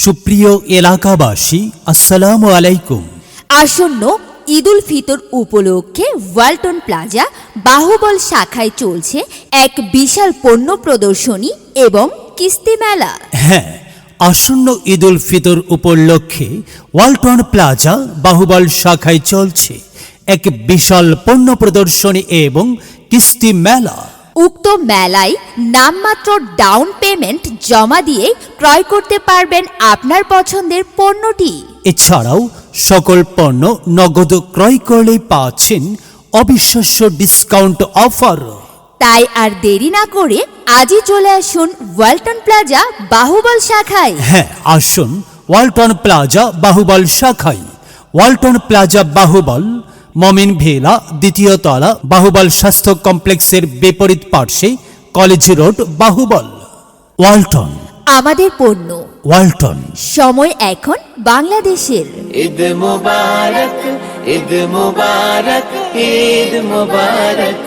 সুপ্রিয় এলাকাবাসী, আসসালামু আলাইকুম। আসন্ন ঈদ উল ফিতর উপলক্ষে ওয়ালটন প্লাজা বাহুবল শাখায় চলছে এক বিশাল পণ্য প্রদর্শনী এবং কিস্তি মেলা। হ্যাঁ, আসন্ন ঈদ উল ফিতর উপলক্ষে ওয়ালটন প্লাজা বাহুবল শাখায় চলছে এক বিশাল পণ্য প্রদর্শনী এবং কিস্তি মেলা। উক্ত মেলায় নামমাত্র ডাউন পেমেন্ট জমা দিয়ে ক্রয় করতে পারবেন আপনার পছন্দের পণ্যটি। এছাড়াও সকল পণ্য নগদ ক্রয় করলেই পাচ্ছেন অবিশ্বাস্য ডিসকাউন্ট অফার। তাই আর দেরি না করে আজই চলে আসুন ওয়ালটন প্লাজা বাহুবল শাখায়। হ্যাঁ, আসুন ওয়ালটন প্লাজা বাহুবল শাখায়। ওয়ালটন প্লাজা বাহুবল, মমিন ভেলা, দ্বিতীয় তলা, বাহুবল স্বাস্থ্য কমপ্লেক্সের বিপরীত পার্শ্বে, কলেজ রোড, বাহুবল। ওয়ালটন, আমাদের পণ্য, ওয়ালটন। সময় এখন বাংলাদেশের। ঈদ মুবারক, ঈদ মুবারক, ঈদ মুবারক।